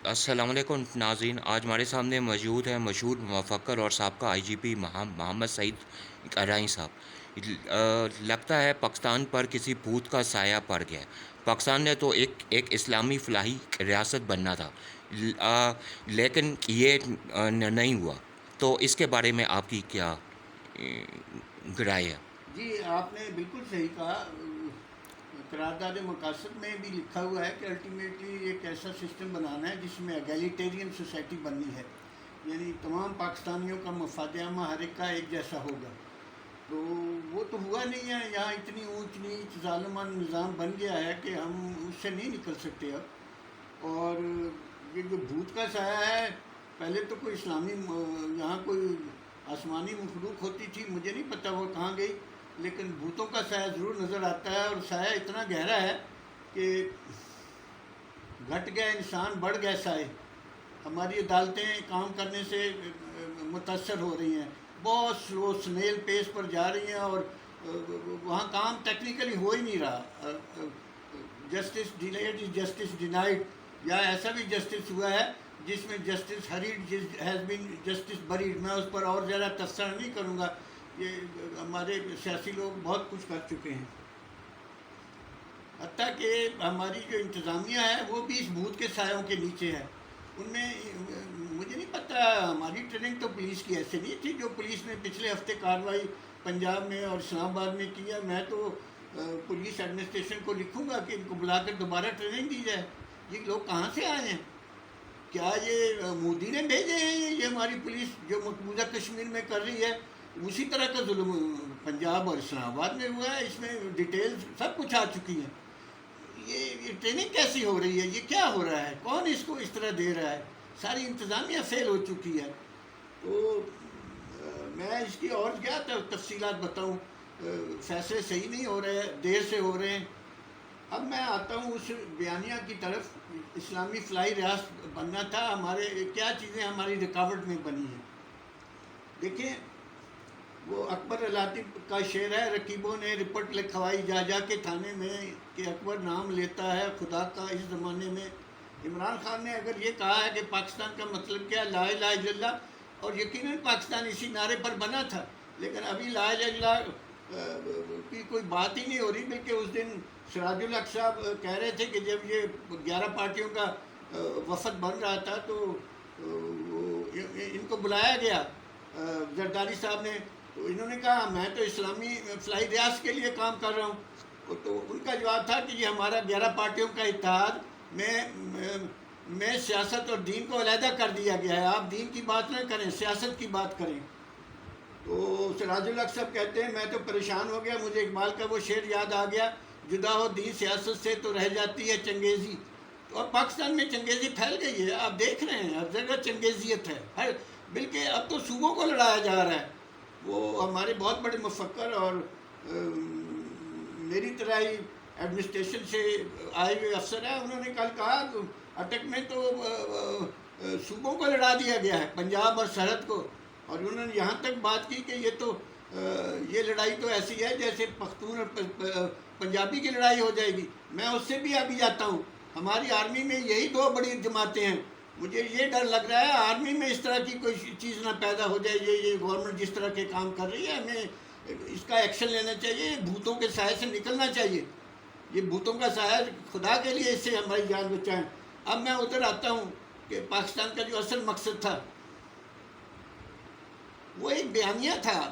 السلام علیکم ناظرین، آج ہمارے سامنے موجود ہے مشہور مفکر اور سابقہ آئی جی پی محمد سعید ارائیں صاحب۔ لگتا ہے پاکستان پر کسی بھوت کا سایہ پڑ گیا ہے۔ پاکستان نے تو ایک اسلامی فلاحی ریاست بننا تھا، لیکن یہ نہیں ہوا۔ تو اس کے بارے میں آپ کی کیا رائے ہے؟ جی، آپ نے بالکل صحیح کہا۔ قرارداد مقاصد میں بھی لکھا ہوا ہے کہ الٹیمیٹلی ایک ایسا سسٹم بنانا ہے جس میں ایگیلیٹیرین سوسائٹی بننی ہے، یعنی تمام پاکستانیوں کا مفاد عامہ ہر ایک کا ایک جیسا ہوگا۔ تو وہ تو ہوا نہیں ہے، یہاں اتنی اونچ نیچ ظالمانہ نظام بن گیا ہے کہ ہم اس سے نہیں نکل سکتے اب۔ اور یہ جو بھوت کا سایہ ہے، پہلے تو کوئی اسلامی یہاں کوئی آسمانی مخلوق ہوتی تھی، مجھے نہیں پتہ وہ کہاں گئی، لیکن بھوتوں کا سایہ ضرور نظر آتا ہے، اور سایہ اتنا گہرا ہے کہ گھٹ گیا انسان بڑھ گیا سائے۔ ہماری عدالتیں کام کرنے سے متاثر ہو رہی ہیں، بہت سلو سنیل پیس پر جا رہی ہیں، اور وہاں کام ٹیکنیکلی ہو ہی نہیں رہا۔ Justice delayed is justice denied, یا ایسا بھی جسٹس ہوا ہے جس میں justice hurried has been justice buried. میں اس پر اور زیادہ تبصرہ نہیں کروں گا، یہ ہمارے سیاسی لوگ بہت کچھ کر چکے ہیں۔ حتیٰ کہ ہماری جو انتظامیہ ہے وہ بھی اس بھوت کے سایوں کے نیچے ہے۔ ان میں مجھے نہیں پتہ، ہماری ٹریننگ تو پولیس کی ایسے نہیں تھی جو پولیس نے پچھلے ہفتے کارروائی پنجاب میں اور اسلام آباد میں کی ہے۔ میں تو پولیس ایڈمنسٹریشن کو لکھوں گا کہ ان کو بلا کر دوبارہ ٹریننگ دی جائے۔ یہ لوگ کہاں سے آئے ہیں؟ کیا یہ مودی نے بھیجے ہیں؟ یہ ہماری پولیس جو مقبوضہ کشمیر میں کر رہی ہے، اسی طرح کا ظلم پنجاب اور اسلام آباد میں ہوا ہے۔ اس میں ڈیٹیلز سب کچھ آ چکی ہیں۔ یہ ٹریننگ کیسی ہو رہی ہے؟ یہ کیا ہو رہا ہے؟ کون اس کو اس طرح دے رہا ہے؟ ساری انتظامیہ فیل ہو چکی ہے۔ تو میں اس کی اور کیا تفصیلات بتاؤں؟ فیصلے صحیح نہیں ہو رہے، دیر سے ہو رہے ہیں۔ اب میں آتا ہوں اس بیانیہ کی طرف۔ اسلامی فلاحی ریاست بننا تھا، ہمارے کیا چیزیں ہماری رکاوٹ میں بنی ہیں؟ دیکھیں، وہ اکبر الاتف کا شعر ہے، رقیبوں نے رپٹ لکھوائی جا جا کے تھانے میں کہ اکبر نام لیتا ہے خدا کا اس زمانے میں۔ عمران خان نے اگر یہ کہا ہے کہ پاکستان کا مطلب کیا، لا الہ الا اللہ، اور یقیناً پاکستان اسی نعرے پر بنا تھا، لیکن ابھی لا الہ الا اللہ کی کوئی بات ہی نہیں ہو رہی۔ بلکہ اس دن سراج الحق صاحب کہہ رہے تھے کہ جب یہ 11 پارٹیوں کا وفد بن رہا تھا تو ان کو بلایا گیا زرداری صاحب نے، تو انہوں نے کہا میں تو اسلامی فلاحی ریاست کے لیے کام کر رہا ہوں۔ تو ان کا جواب تھا کہ یہ ہمارا 11 پارٹیوں کا اتحاد میں سیاست اور دین کو علیحدہ کر دیا گیا ہے، آپ دین کی بات نہ کریں، سیاست کی بات کریں۔ تو سراج الحق صاحب کہتے ہیں میں تو پریشان ہو گیا، مجھے اقبال کا وہ شعر یاد آ گیا، جدا ہو دین سیاست سے تو رہ جاتی ہے چنگیزی۔ تو اب پاکستان میں چنگیزی پھیل گئی ہے، آپ دیکھ رہے ہیں ہر جگہ چنگیزیت ہے، بلکہ اب تو صوبوں کو لڑایا جا رہا ہے۔ وہ ہمارے بہت بڑے مفکر اور میری طرح ہی ایڈمنسٹریشن سے آئے ہوئے افسر ہیں، انہوں نے کل کہا اٹک میں تو صوبوں کو لڑا دیا گیا ہے، پنجاب اور سرحد کو، اور انہوں نے یہاں تک بات کی کہ یہ لڑائی تو ایسی ہے جیسے پختون اور پنجابی کی لڑائی ہو جائے گی۔ میں اس سے بھی آگے جاتا ہوں، ہماری آرمی میں یہی دو بڑی جماعتیں ہیں۔ مجھے یہ ڈر لگ رہا ہے آرمی میں اس طرح کی کوئی چیز نہ پیدا ہو جائے، یہ گورنمنٹ جس طرح کے کام کر رہی ہے، ہمیں اس کا ایکشن لینا چاہیے، بھوتوں کے سائے سے نکلنا چاہیے۔ یہ بھوتوں کا سایہ خدا کے لیے اس سے ہماری جان بچائیں۔ اب میں ادھر آتا ہوں کہ پاکستان کا جو اصل مقصد تھا وہ ایک بیانیہ تھا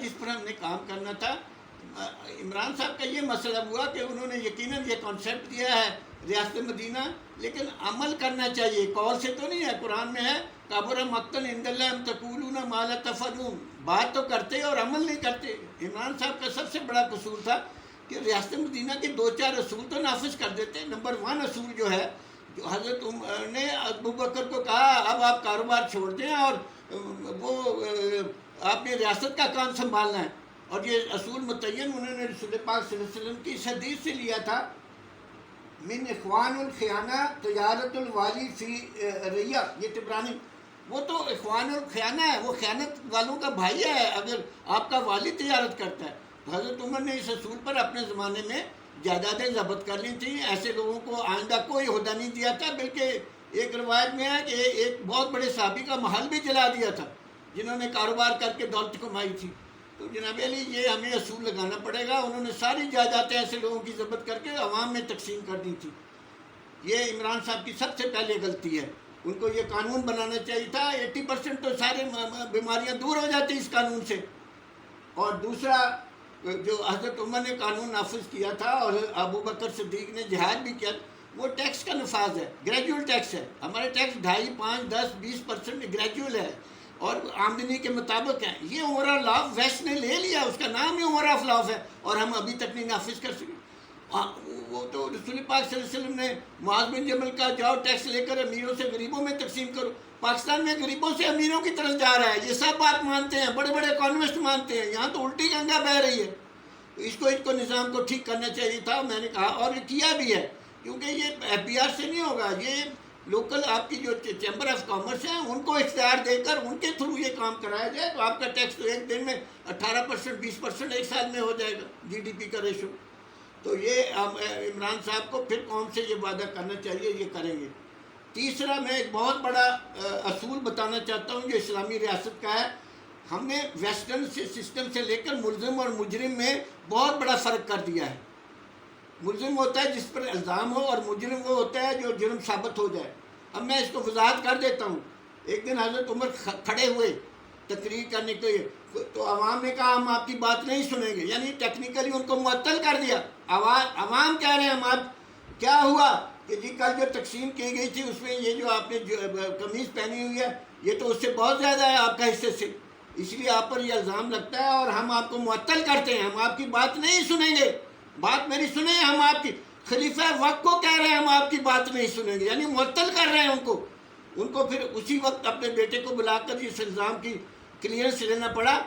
جس پر ہم نے کام کرنا تھا۔ عمران صاحب کا یہ مسئلہ ہوا کہ انہوں نے یقیناً یہ کانسیپٹ دیا ہے ریاست مدینہ، لیکن عمل کرنا چاہیے، قول سے تو نہیں ہے۔ قرآن میں ہے کبر مقتا عند اللہ ان تقولون ما لا تفعلون، بات تو کرتے اور عمل نہیں کرتے۔ عمران صاحب کا سب سے بڑا قصور تھا کہ ریاست مدینہ کے 2-4 اصول تو نافذ کر دیتے۔ نمبر 1 اصول جو ہے، جو حضرت عمر نے ابو بکر کو کہا اب آپ کاروبار چھوڑ دیں اور وہ آپ نے ریاست کا کام سنبھالنا ہے، اور یہ اصول متعین انہوں نے رسول پاک صلی اللہ علیہ وسلم کی اس حدیث سے لیا تھا، من اخوان الخیانہ تجارت الوالی فی ریہ، یہ طبرانی۔ وہ تو اخوان الخیانہ ہے، وہ خیانت والوں کا بھائی ہے اگر آپ کا والی تجارت کرتا ہے۔ تو حضرت عمر نے اس اصول پر اپنے زمانے میں جائیدادیں ضبط کر لی تھیں. ایسے لوگوں کو آئندہ کوئی عہدہ نہیں دیا تھا، بلکہ ایک روایت میں ہے کہ ایک بہت بڑے صحابی کا محل بھی جلا دیا تھا جنہوں نے کاروبار کر کے دولت کمائی تھی. تو جناب علی یہ ہمیں اصول لگانا پڑے گا. انہوں نے ساری جائیدادیں ایسے لوگوں کی ضبط کر کے عوام میں تقسیم کر دی تھی. یہ عمران صاحب کی سب سے پہلے غلطی ہے. ان کو یہ قانون بنانا چاہیے تھا. 80% تو سارے بیماریاں دور ہو جاتی اس قانون سے. اور دوسرا جو حضرت عمر نے قانون نافذ کیا تھا اور ابو بکر صدیق نے جہاد بھی کیا، وہ ٹیکس کا نفاذ ہے، گریجول ٹیکس ہے. ہمارے ٹیکس 2.5 5 10 20% گریجول ہے اور آمدنی کے مطابق ہے. یہ عمر آف لاف ویسٹ نے لے لیا، اس کا نام ہی عمر آف لاف ہے، اور ہم ابھی تک نہیں نافذ کر سکے. وہ تو رسول پاک صلی اللہ علیہ وسلم نے معاذ بن جبل کا جاؤ ٹیکس لے کر امیروں سے غریبوں میں تقسیم کرو. پاکستان میں غریبوں سے امیروں کی طرف جا رہا ہے. یہ سب بات مانتے ہیں، بڑے بڑے اکانومسٹ مانتے ہیں. یہاں تو الٹی گنگا بہہ رہی ہے. اس کو نظام کو ٹھیک کرنا چاہیے تھا. میں نے کہا اور یہ کیا بھی ہے، کیونکہ یہ ایف بی آر سے نہیں ہوگا. یہ لوکل آپ کی جو چیمبر آف کامرس ہیں ان کو اختیار دے کر ان کے تھرو یہ کام کرایا جائے تو آپ کا ٹیکس تو ایک دن میں 18% 20% ایک سال میں ہو جائے گا جی ڈی پی کا ریشو. تو یہ عمران صاحب کو پھر قوم سے یہ وعدہ کرنا چاہیے، یہ کریں گے. تیسرا میں ایک بہت بڑا اصول بتانا چاہتا ہوں جو اسلامی ریاست کا ہے. ہم نے ویسٹرن سسٹم سے لے کر ملزم اور مجرم میں بہت بڑا فرق کر دیا ہے. ملزم ہوتا ہے جس پر الزام ہو، اور مجرم وہ ہوتا ہے جو جرم ثابت ہو جائے. اب میں اس کو وضاحت کر دیتا ہوں. ایک دن حضرت عمر کھڑے ہوئے تقریر کرنے کے لیے، تو عوام نے کہا ہم آپ کی بات نہیں سنیں گے، یعنی ٹیکنیکلی ان کو معطل کر دیا. عوام کہہ رہے ہیں ہم آپ کیا ہوا کہ جی کل جو تقسیم کی گئی تھی اس میں یہ جو آپ نے قمیض پہنی ہوئی ہے یہ تو اس سے بہت زیادہ ہے آپ کا حصے سے، اس لیے آپ پر یہ الزام لگتا ہے اور ہم آپ کو معطل کرتے ہیں، ہم آپ کی بات نہیں سنیں گے. بات میری سنیں، ہم آپ کی خلیفہ وقت کو کہہ رہے ہیں ہم آپ کی بات نہیں سنیں گے، یعنی معطل کر رہے ہیں ان کو پھر اسی وقت اپنے بیٹے کو بلا کر اس الزام کی کلیئرنس لینا پڑا،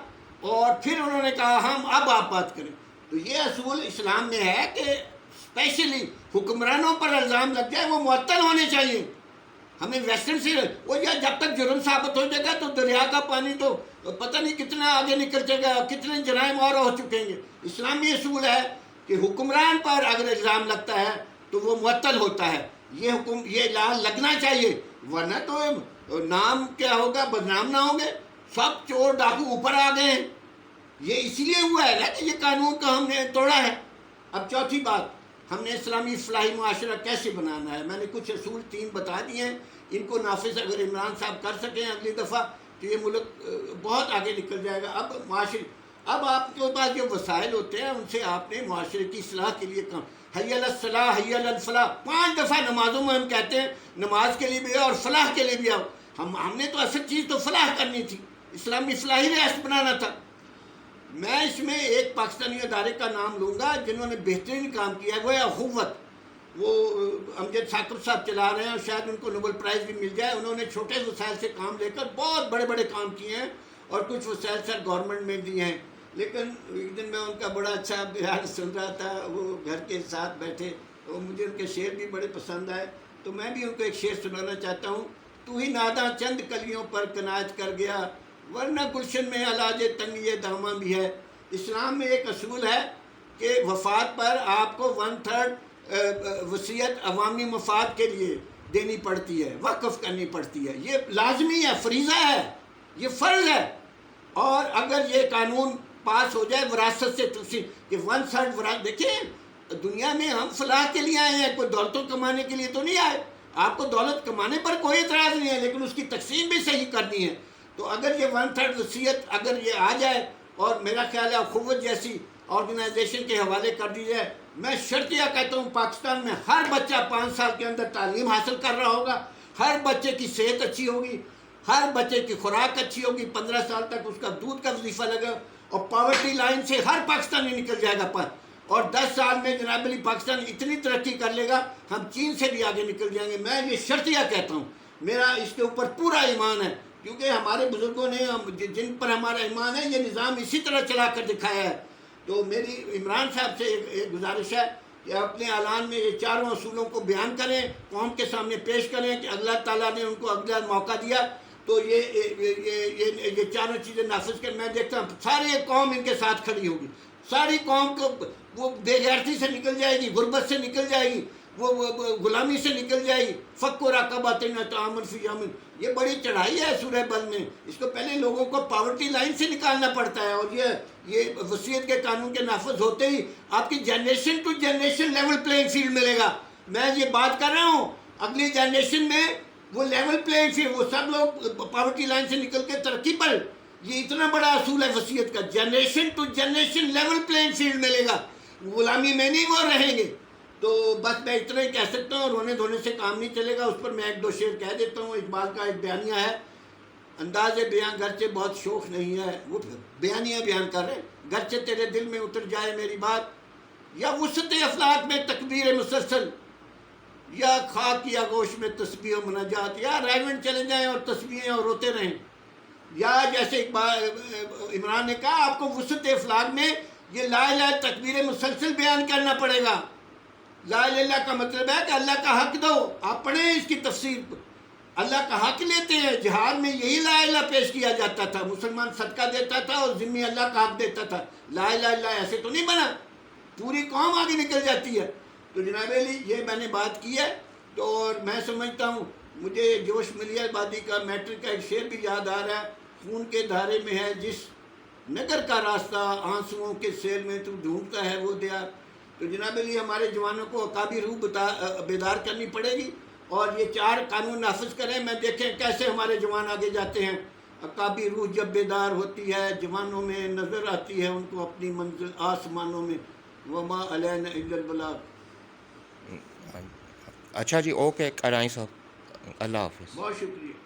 اور پھر انہوں نے کہا ہم اب آپ بات کریں. تو یہ اصول اسلام میں ہے کہ اسپیشلی حکمرانوں پر الزام لگ جائے وہ معطل ہونے چاہیے. ہمیں ویسٹرن سے وہ جب تک جرم ثابت ہو جائے گا تو دریا کا پانی تو پتہ نہیں کتنا آگے نکل جائے گا، کتنے جرائم اور ہو چکیں گے. اسلامی اصول ہے کہ حکمران پر اگر الزام لگتا ہے تو وہ معطل ہوتا ہے. یہ لگنا چاہیے، ورنہ تو نام کیا ہوگا، بدنام نہ ہوں گے. سب چور ڈاکو اوپر آ گئے ہیں. یہ اسی لیے ہوا ہے نا کہ یہ قانون کا ہم نے توڑا ہے. اب چوتھی بات، ہم نے اسلامی فلاحی معاشرہ کیسے بنانا ہے. میں نے کچھ اصول 3 بتا دیے ہیں. ان کو نافذ اگر عمران صاحب کر سکیں اگلی دفعہ تو یہ ملک بہت آگے نکل جائے گا. اب آپ کے پاس جو وسائل ہوتے ہیں ان سے آپ نے معاشرے کی اصلاح کے لیے کام، حی علی الصلاح حی علی الفلاح 5 دفعہ نمازوں میں ہم کہتے ہیں نماز کے لیے بھی آؤ اور فلاح کے لیے بھی آؤ. ہم نے تو اصل چیز تو فلاح کرنی تھی، اسلامی فلاحی ریاست بنانا تھا. میں اس میں ایک پاکستانی ادارے کا نام لوں گا جنہوں نے بہترین کام کیا ہے، وہ ہے اخوت. وہ امجد ثاقب صاحب چلا رہے ہیں اور شاید ان کو نوبل پرائز بھی مل جائے. انہوں نے چھوٹے وسائل سے کام لے کر بہت بڑے بڑے کام کیے ہیں اور کچھ وسائل سر گورنمنٹ میں دیے ہیں. لیکن ایک دن میں ان کا بڑا اچھا بیان سن رہا تھا، وہ گھر کے ساتھ بیٹھے، اور مجھے ان کے شعر بھی بڑے پسند آئے، تو میں بھی ان کو ایک شعر سنانا چاہتا ہوں. تو ہی ناداں چند کلیوں پر کناج کر گیا، ورنہ گلشن میں علاج تنگی داماں بھی ہے. اسلام میں ایک اصول ہے کہ وفات پر آپ کو 1/3 وصیت عوامی مفاد کے لیے دینی پڑتی ہے، وقف کرنی پڑتی ہے. یہ لازمی ہے، فریضہ ہے، یہ فرض ہے. اور اگر یہ قانون پاس ہو جائے وراثت سے تقسیم کہ 1/3 وراثت، دیکھیں دنیا میں ہم فلاح کے لیے آئے ہیں، کوئی دولتوں کمانے کے لیے تو نہیں آئے. آپ کو دولت کمانے پر کوئی اعتراض نہیں ہے، لیکن اس کی تقسیم بھی صحیح کرنی ہے. تو اگر یہ 1/3 وصیت اگر یہ آ جائے اور میرا خیال ہے اخوت جیسی آرگنائزیشن کے حوالے کر دی جائے، میں شرطیہ کہتا ہوں پاکستان میں ہر بچہ 5 سال کے اندر تعلیم حاصل کر رہا ہوگا، ہر بچے کی صحت اچھی ہوگی، ہر بچے کی خوراک اچھی ہوگی، 15 سال تک اس کا دودھ کا وظیفہ لگا، اور پاورٹی لائن سے ہر پاکستانی نکل جائے گا. اور 10 سال میں جناب علی پاکستان اتنی ترقی کر لے گا ہم چین سے بھی آگے نکل جائیں گے. میں یہ شرطیہ کہتا ہوں، میرا اس کے اوپر پورا ایمان ہے، کیونکہ ہمارے بزرگوں نے جن پر ہمارا ایمان ہے یہ نظام اسی طرح چلا کر دکھایا ہے. تو میری عمران صاحب سے ایک گزارش ہے کہ اپنے اعلان میں یہ 4 اصولوں کو بیان کریں، قوم کے سامنے پیش کریں کہ اللہ تعالیٰ نے ان کو اگلا موقع دیا تو یہ 4 چیزیں نافذ کر. میں دیکھتا ہوں ساری قوم ان کے ساتھ کھڑی ہوگی، ساری قوم کو وہ بے غیرتی سے نکل جائے گی، غربت سے نکل جائے گی، وہ غلامی سے نکل جائے گی. فک و رقبۃ طعام فی یوم، یہ بڑی چڑھائی ہے سورہ بلد میں. اس کو پہلے لوگوں کو پاورٹی لائن سے نکالنا پڑتا ہے، اور یہ وصیت کے قانون کے نافذ ہوتے ہی آپ کی generation to generation level playing field ملے گا. میں یہ بات کر رہا ہوں اگلی جنریشن میں وہ لیول پلینگ فیلڈ، وہ سب لوگ پاورٹی لائن سے نکل کے ترقی پر. یہ اتنا بڑا اصول ہے وصیت کا، generation to generation level playing field ملے گا، غلامی میں نہیں وہ رہیں گے. تو بس میں اتنا ہی کہہ سکتا ہوں، رونے دھونے سے کام نہیں چلے گا. اس پر میں ایک دو شعر کہہ دیتا ہوں. اقبال کا ایک بیانیہ ہے، انداز بیان گرچہ بہت شوق نہیں ہے، وہ بیانیہ بیان کر رہے ہیں. گرچہ تیرے دل میں اتر جائے میری بات، یا وسط افلاک میں تکبیر مسلسل، یا خاک یا گوش میں تسبیح و مناجات، یا ریونڈ چلے جائیں اور تسبیحیں اور روتے رہیں. یا جیسے عمران نے کہا آپ کو وسط افلاک میں یہ لا الہ تکبیر مسلسل بیان کرنا پڑے گا. لا الہ اللہ کا مطلب ہے کہ اللہ کا حق دو. آپ پڑھیں اس کی تفسیر، اللہ کا حق لیتے ہیں. جہاد میں یہی لا الہ پیش کیا جاتا تھا، مسلمان صدقہ دیتا تھا اور ذمہ اللہ کا حق دیتا تھا. لا الہ اللہ ایسے تو نہیں بنا، پوری قوم آگے نکل جاتی ہے. تو جناب علی یہ میں نے بات کی ہے. تو اور میں سمجھتا ہوں مجھے جوش ملیہ آبادی کا میٹرک کا ایک شعر بھی یاد آ رہا ہے، خون کے دھارے میں ہے جس نگر کا راستہ، آنسوؤں کے سیل میں تو ڈھونڈتا ہے وہ دیار. تو جناب علی ہمارے جوانوں کو عقابی روح بیدار کرنی پڑے گی، اور یہ 4 قانون نافذ کریں. میں دیکھیں کیسے ہمارے جوان آگے جاتے ہیں. عقابی روح جب بیدار ہوتی ہے، جوانوں میں نظر آتی ہے ان کو اپنی منزل آسمانوں میں. وما علینا الا البلاغ. اچھا جی، اوکے قرائیں صاحب، اللہ حافظ. بہت شکریہ.